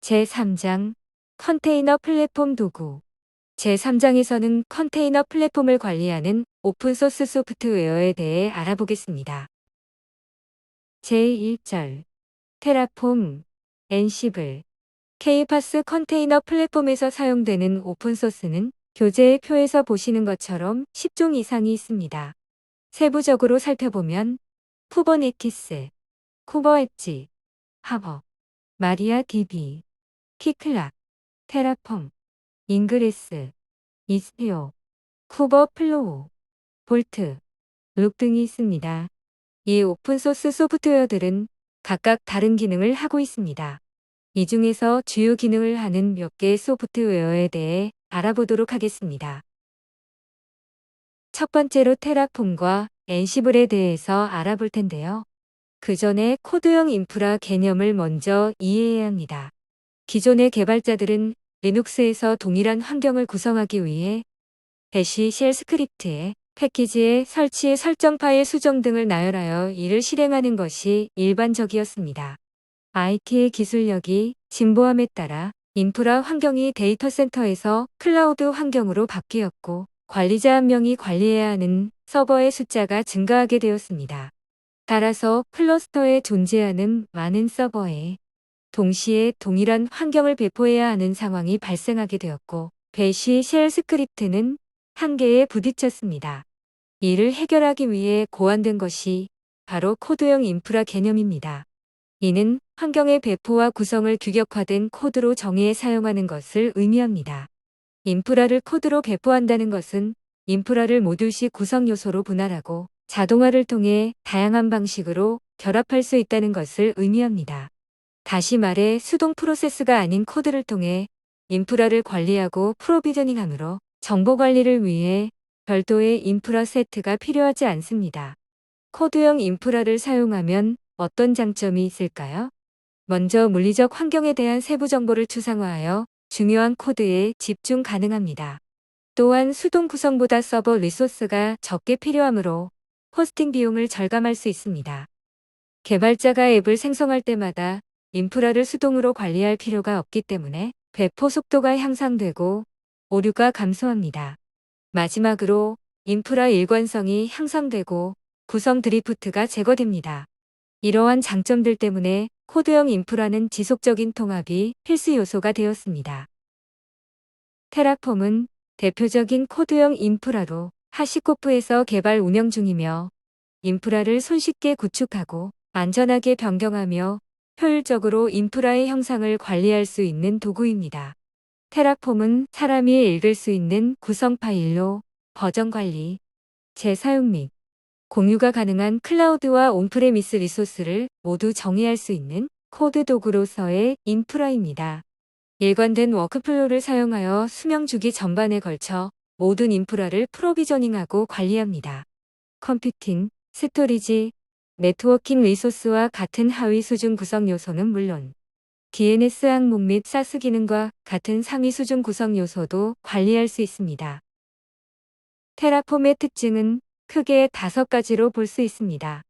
제3장 컨테이너 플랫폼 도구. 제3장에서는 컨테이너 플랫폼을 관리하는 오픈소스 소프트웨어에 대해 알아보겠습니다. 제1절 테라폼, 엔시블, 케이파스 컨테이너 플랫폼에서 사용되는 오픈소스는 교재의 표에서 보시는 것처럼 10종 이상이 있습니다. 세부적으로 살펴보면 쿠버네티스, 쿠버엣지, 하버, 마리아DB, 키클락, 테라폼, 인그레스, 이스피오, 쿠버플로우, 볼트, 룩 등이 있습니다. 이 오픈소스 소프트웨어들은 각각 다른 기능을 하고 있습니다. 이 중에서 주요 기능을 하는 몇 개의 소프트웨어에 대해 알아보도록 하겠습니다. 첫 번째로 테라폼과 엔시블에 대해서 알아볼 텐데요. 그 전에 코드형 인프라 개념을 먼저 이해해야 합니다. 기존의 개발자들은 리눅스에서 동일한 환경을 구성하기 위해 배시 쉘 스크립트에 패키지의 설치에 설정 파일 수정 등을 나열하여 이를 실행하는 것이 일반적이었습니다. IT의 기술력이 진보함에 따라 인프라 환경이 데이터 센터에서 클라우드 환경으로 바뀌었고 관리자 한 명이 관리해야 하는 서버의 숫자가 증가하게 되었습니다. 따라서 클러스터에 존재하는 많은 서버에 동시에 동일한 환경을 배포해야 하는 상황이 발생하게 되었고 배시 쉘 스크립트는 한계에 부딪혔습니다. 이를 해결하기 위해 고안된 것이 바로 코드형 인프라 개념입니다. 이는 환경의 배포와 구성을 규격화된 코드로 정의해 사용하는 것을 의미합니다. 인프라를 코드로 배포한다는 것은 인프라를 모듈식 구성 요소로 분할하고 자동화를 통해 다양한 방식으로 결합할 수 있다는 것을 의미합니다. 다시 말해 수동 프로세스가 아닌 코드를 통해 인프라를 관리하고 프로비저닝하므로 정보 관리를 위해 별도의 인프라 세트가 필요하지 않습니다. 코드형 인프라를 사용하면 어떤 장점이 있을까요? 먼저 물리적 환경에 대한 세부 정보를 추상화하여 중요한 코드에 집중 가능합니다. 또한 수동 구성보다 서버 리소스가 적게 필요하므로 호스팅 비용을 절감할 수 있습니다. 개발자가 앱을 생성할 때마다 인프라를 수동으로 관리할 필요가 없기 때문에 배포 속도가 향상되고 오류가 감소합니다. 마지막으로 인프라 일관성이 향상되고 구성 드리프트가 제거됩니다. 이러한 장점들 때문에 코드형 인프라는 지속적인 통합이 필수 요소가 되었습니다. 테라폼은 대표적인 코드형 인프라로 하시코프에서 개발 운영 중이며 인프라를 손쉽게 구축하고 안전하게 변경하며 효율적으로 인프라의 형상을 관리할 수 있는 도구입니다. 테라폼은 사람이 읽을 수 있는 구성 파일로 버전 관리, 재사용 및 공유가 가능한 클라우드와 온프레미스 리소스를 모두 정의할 수 있는 코드 도구로서의 인프라입니다. 일관된 워크플로우를 사용하여 수명 주기 전반에 걸쳐 모든 인프라를 프로비저닝하고 관리합니다. 컴퓨팅, 스토리지, 네트워킹 리소스와 같은 하위 수준 구성 요소는 물론 DNS 항목 및 사스 기능과 같은 상위 수준 구성 요소도 관리할 수 있습니다. 테라폼의 특징은 크게 5가지로 볼 수 있습니다.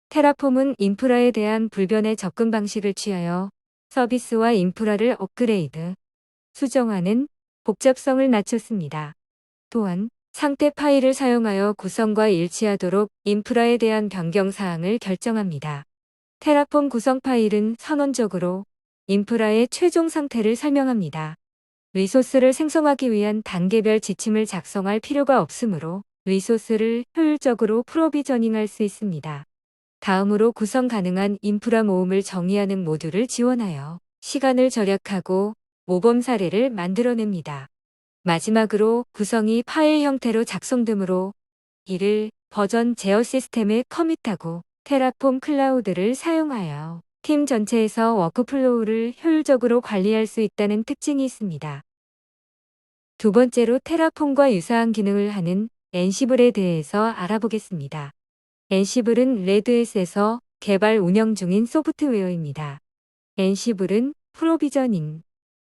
테라폼은 인프라에 대한 불변의 접근 방식을 취하여 서비스와 인프라를 업그레이드, 수정하는 복잡성을 낮췄습니다. 또한 상태 파일을 사용하여 구성과 일치하도록 인프라에 대한 변경 사항을 결정합니다. 테라폼 구성 파일은 선언적으로 인프라의 최종 상태를 설명합니다. 리소스를 생성하기 위한 단계별 지침을 작성할 필요가 없으므로 리소스를 효율적으로 프로비저닝할 수 있습니다. 다음으로 구성 가능한 인프라 모음을 정의하는 모듈을 지원하여 시간을 절약하고 모범 사례를 만들어냅니다. 마지막으로 구성이 파일 형태로 작성되므로 이를 버전 제어 시스템에 커밋하고 테라폼 클라우드를 사용하여 팀 전체에서 워크플로우를 효율적으로 관리할 수 있다는 특징이 있습니다. 두 번째로 테라폼과 유사한 기능을 하는 엔시블에 대해서 알아보겠습니다. 엔시블은 레드햇에서 개발 운영 중인 소프트웨어입니다. 엔시블은 프로비저닝,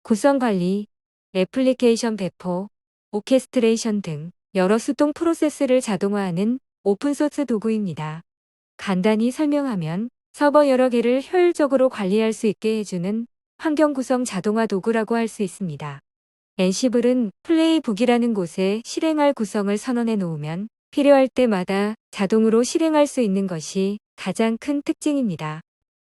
구성 관리, 애플리케이션 배포, 오케스트레이션 등 여러 수동 프로세스를 자동화하는 오픈소스 도구입니다. 간단히 설명하면 서버 여러 개를 효율적으로 관리할 수 있게 해주는 환경 구성 자동화 도구라고 할 수 있습니다. 엔시블은 플레이북이라는 곳에 실행할 구성을 선언해 놓으면 필요할 때마다 자동으로 실행할 수 있는 것이 가장 큰 특징입니다.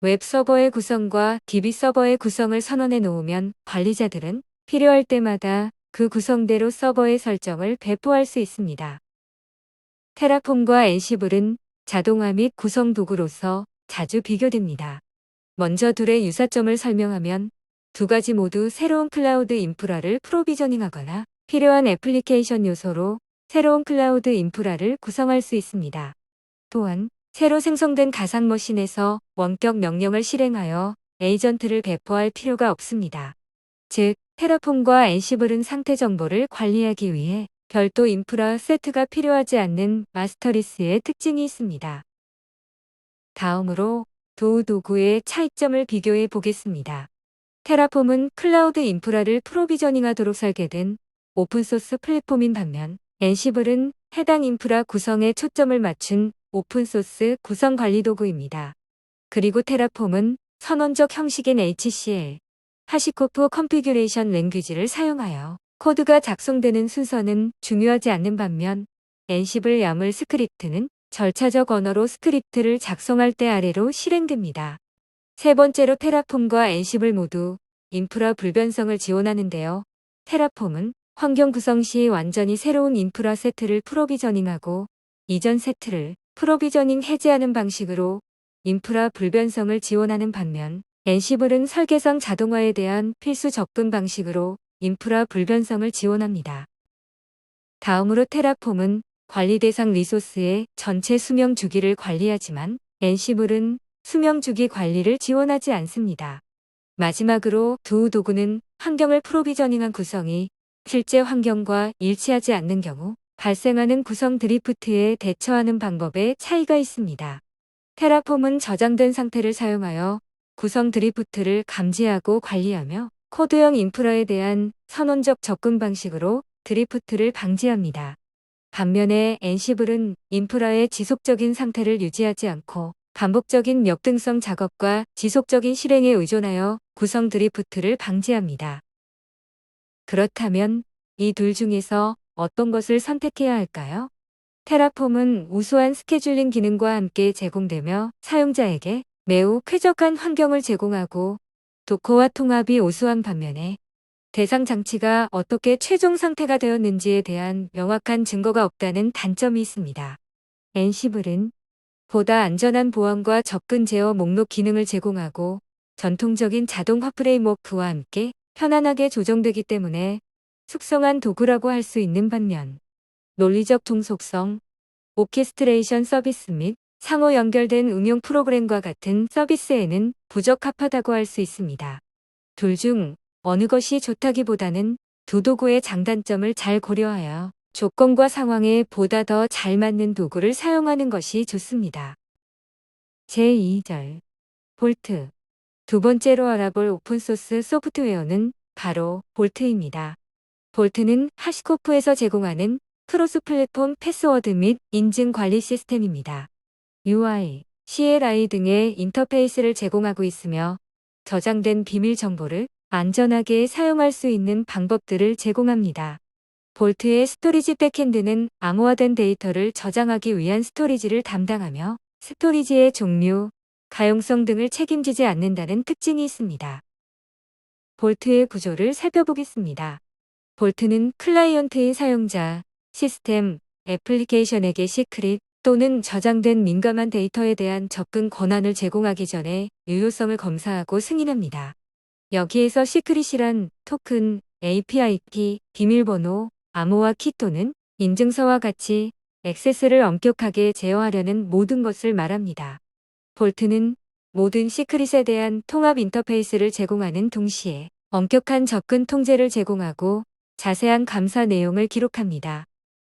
웹 서버의 구성과 DB 서버의 구성을 선언해 놓으면 관리자들은 필요할 때마다 그 구성대로 서버의 설정을 배포할 수 있습니다. 테라폼과 엔시블은 자동화 및 구성 도구로서 자주 비교됩니다. 먼저 둘의 유사점을 설명하면 두 가지 모두 새로운 클라우드 인프라를 프로비저닝하거나 필요한 애플리케이션 요소로 새로운 클라우드 인프라를 구성할 수 있습니다. 또한 새로 생성된 가상 머신에서 원격 명령을 실행하여 에이전트를 배포할 필요가 없습니다. 즉, 테라폼과 엔시블은 상태 정보를 관리하기 위해 별도 인프라 세트가 필요하지 않는 마스터리스의 특징이 있습니다. 다음으로 두 도구의 차이점을 비교해 보겠습니다. 테라폼은 클라우드 인프라를 프로비저닝하도록 설계된 오픈소스 플랫폼인 반면 엔시블은 해당 인프라 구성에 초점을 맞춘 오픈소스 구성 관리 도구입니다. 그리고 테라폼은 선언적 형식인 HCL, 하시코프 컨피규레이션 랭귀지를 사용하여 코드가 작성되는 순서는 중요하지 않는 반면 엔시블 야물 스크립트는 절차적 언어로 스크립트를 작성할 때 아래로 실행됩니다. 세 번째로 테라폼과 엔시블 모두 인프라 불변성을 지원하는데요. 테라폼은 환경 구성 시 완전히 새로운 인프라 세트를 프로비저닝하고 이전 세트를 프로비저닝 해제하는 방식으로 인프라 불변성을 지원하는 반면 엔시블은 설계상 자동화에 대한 필수 접근 방식으로 인프라 불변성을 지원합니다. 다음으로 테라폼은 관리 대상 리소스의 전체 수명 주기를 관리하지만 엔시블은 수명 주기 관리를 지원하지 않습니다. 마지막으로 두 도구는 환경을 프로비저닝한 구성이 실제 환경과 일치하지 않는 경우 발생하는 구성 드리프트에 대처하는 방법에 차이가 있습니다. 테라폼은 저장된 상태를 사용하여 구성 드리프트를 감지하고 관리하며 코드형 인프라에 대한 선언적 접근 방식으로 드리프트를 방지합니다. 반면에 엔시블은 인프라의 지속적인 상태를 유지하지 않고 반복적인 역등성 작업과 지속적인 실행에 의존하여 구성 드리프트를 방지합니다. 그렇다면 이 둘 중에서 어떤 것을 선택해야 할까요? 테라폼은 우수한 스케줄링 기능과 함께 제공되며 사용자에게 매우 쾌적한 환경을 제공하고 도커와 통합이 우수한 반면에 대상 장치가 어떻게 최종 상태가 되었는지에 대한 명확한 증거가 없다는 단점이 있습니다. 엔시블은 보다 안전한 보안과 접근 제어 목록 기능을 제공하고 전통적인 자동화 프레임워크와 함께 편안하게 조정되기 때문에 숙성한 도구라고 할 수 있는 반면 논리적 통속성, 오케스트레이션 서비스 및 상호 연결된 응용 프로그램과 같은 서비스에는 부적합하다고 할 수 있습니다. 둘 중 어느 것이 좋다기보다는 두 도구의 장단점을 잘 고려하여 조건과 상황에 보다 더 잘 맞는 도구를 사용하는 것이 좋습니다. 제2절 볼트. 두 번째로 알아볼 오픈소스 소프트웨어는 바로 볼트입니다. 볼트는 하시코프에서 제공하는 크로스 플랫폼 패스워드 및 인증 관리 시스템입니다. UI, CLI 등의 인터페이스를 제공하고 있으며 저장된 비밀 정보를 안전하게 사용할 수 있는 방법들을 제공합니다. 볼트의 스토리지 백엔드는 암호화된 데이터를 저장하기 위한 스토리지를 담당하며 스토리지의 종류, 가용성 등을 책임지지 않는다는 특징이 있습니다. 볼트의 구조를 살펴보겠습니다. 볼트는 클라이언트인 사용자, 시스템, 애플리케이션에게 시크릿 또는 저장된 민감한 데이터에 대한 접근 권한을 제공하기 전에 유효성을 검사하고 승인합니다. 여기에서 시크릿이란 토큰, API 키, 비밀번호, 암호화 키 또는 인증서와 같이 액세스를 엄격하게 제어하려는 모든 것을 말합니다. 볼트는 모든 시크릿에 대한 통합 인터페이스를 제공하는 동시에 엄격한 접근 통제를 제공하고 자세한 감사 내용을 기록합니다.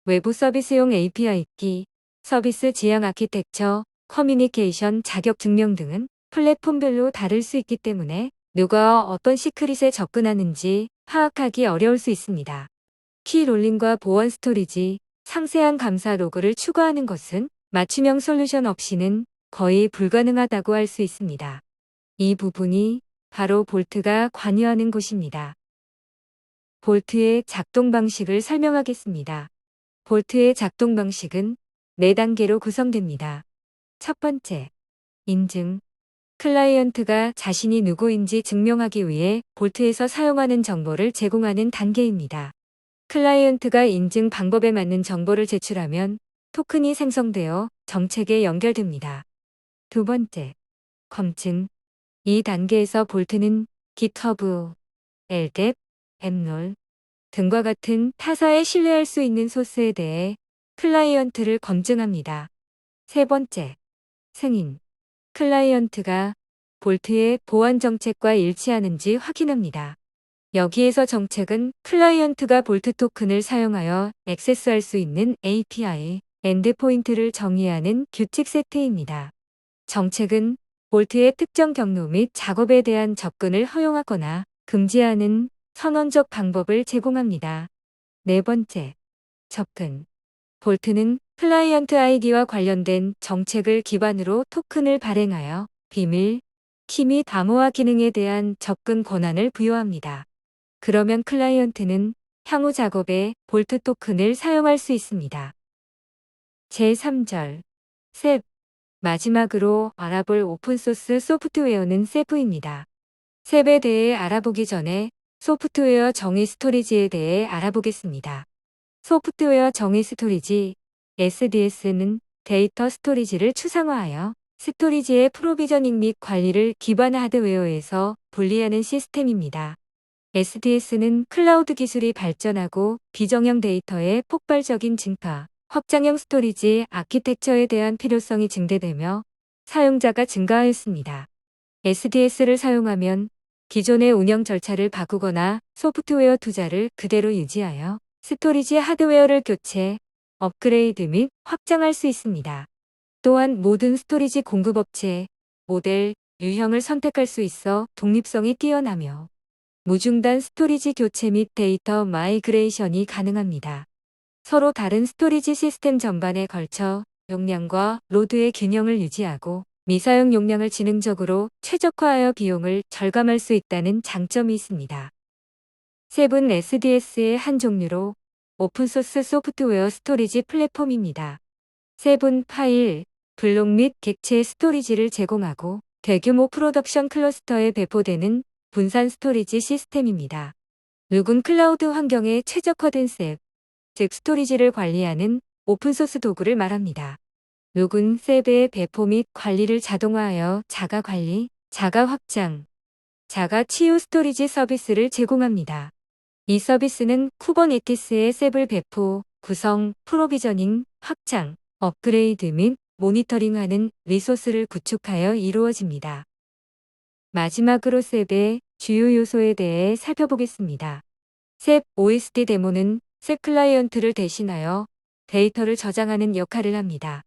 외부 서비스용 API 키, 서비스 지향 아키텍처, 커뮤니케이션 자격 증명 등은 플랫폼별로 다를 수 있기 때문에 누가 어떤 시크릿에 접근하는지 파악하기 어려울 수 있습니다. 키 롤링과 보안 스토리지, 상세한 감사 로그를 추가하는 것은 맞춤형 솔루션 없이는 거의 불가능하다고 할 수 있습니다. 이 부분이 바로 볼트가 관여하는 곳입니다. 볼트의 작동 방식을 설명하겠습니다. 볼트의 작동 방식은 4단계로 구성됩니다. 첫 번째, 인증. 클라이언트가 자신이 누구인지 증명하기 위해 볼트에서 사용하는 정보를 제공하는 단계입니다. 클라이언트가 인증 방법에 맞는 정보를 제출하면 토큰이 생성되어 정책에 연결됩니다. 두 번째, 검증. 이 단계에서 볼트는 GitHub, LDAP, 앱롤 등과 같은 타사에 신뢰할 수 있는 소스에 대해 클라이언트를 검증합니다. 세 번째, 승인. 클라이언트가 볼트의 보안 정책과 일치하는지 확인합니다. 여기에서 정책은 클라이언트가 볼트 토큰을 사용하여 액세스할 수 있는 API, 엔드포인트를 정의하는 규칙 세트입니다. 정책은 볼트의 특정 경로 및 작업에 대한 접근을 허용하거나 금지하는 선언적 방법을 제공합니다. 네 번째, 접근. 볼트는 클라이언트 아이디와 관련된 정책을 기반으로 토큰을 발행하여 비밀, 키 및 암호화 기능에 대한 접근 권한을 부여합니다. 그러면 클라이언트는 향후 작업에 볼트 토큰을 사용할 수 있습니다. 제3절, 셉. 마지막으로 알아볼 오픈소스 소프트웨어는 셉입니다. 셉에 대해 알아보기 전에 소프트웨어 정의 스토리지에 대해 알아보겠습니다. 소프트웨어 정의 스토리지, SDS는 데이터 스토리지를 추상화하여 스토리지의 프로비저닝 및 관리를 기반 하드웨어에서 분리하는 시스템입니다. SDS는 클라우드 기술이 발전하고 비정형 데이터의 폭발적인 증가, 확장형 스토리지 아키텍처에 대한 필요성이 증대되며 사용자가 증가하였습니다. SDS를 사용하면 기존의 운영 절차를 바꾸거나 소프트웨어 투자를 그대로 유지하여 스토리지 하드웨어를 교체, 업그레이드 및 확장할 수 있습니다. 또한 모든 스토리지 공급업체, 모델, 유형을 선택할 수 있어 독립성이 뛰어나며 무중단 스토리지 교체 및 데이터 마이그레이션이 가능합니다. 서로 다른 스토리지 시스템 전반에 걸쳐 용량과 로드의 균형을 유지하고 미사용 용량을 지능적으로 최적화하여 비용을 절감할 수 있다는 장점이 있습니다. 셉은 SDS의 한 종류로 오픈소스 소프트웨어 스토리지 플랫폼입니다. 셉은 파일, 블록 및 객체 스토리지를 제공하고 대규모 프로덕션 클러스터에 배포되는 분산 스토리지 시스템입니다. 누군 클라우드 환경에 최적화된 셉, 즉 스토리지를 관리하는 오픈소스 도구를 말합니다. 누군 셉의 배포 및 관리를 자동화하여 자가 관리, 자가 확장, 자가 치유 스토리지 서비스를 제공합니다. 이 서비스는 쿠버네티스의 셉을 배포, 구성, 프로비저닝, 확장, 업그레이드 및 모니터링하는 리소스를 구축하여 이루어집니다. 마지막으로 셉의 주요 요소에 대해 살펴보겠습니다. 셉 OSD 데모는 셉 클라이언트를 대신하여 데이터를 저장하는 역할을 합니다.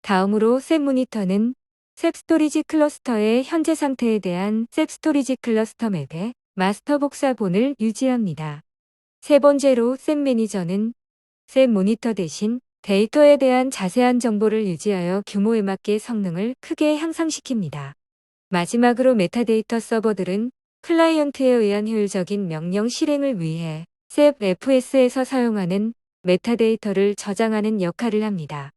다음으로 셉 모니터는 셉 스토리지 클러스터의 현재 상태에 대한 셉 스토리지 클러스터 맵의 마스터 복사본을 유지합니다. 세 번째로 셉 매니저는 셉 모니터 대신 데이터에 대한 자세한 정보를 유지하여 규모에 맞게 성능을 크게 향상시킵니다. 마지막으로 메타데이터 서버들은 클라이언트에 의한 효율적인 명령 실행을 위해 셉 FS에서 사용하는 메타데이터를 저장하는 역할을 합니다.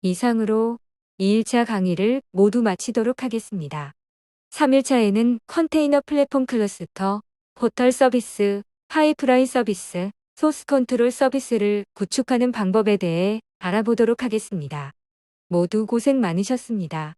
이상으로 2일차 강의를 모두 마치도록 하겠습니다. 3일차에는 컨테이너 플랫폼 클러스터, 포털 서비스, 파이프라인 서비스, 소스 컨트롤 서비스를 구축하는 방법에 대해 알아보도록 하겠습니다. 모두 고생 많으셨습니다.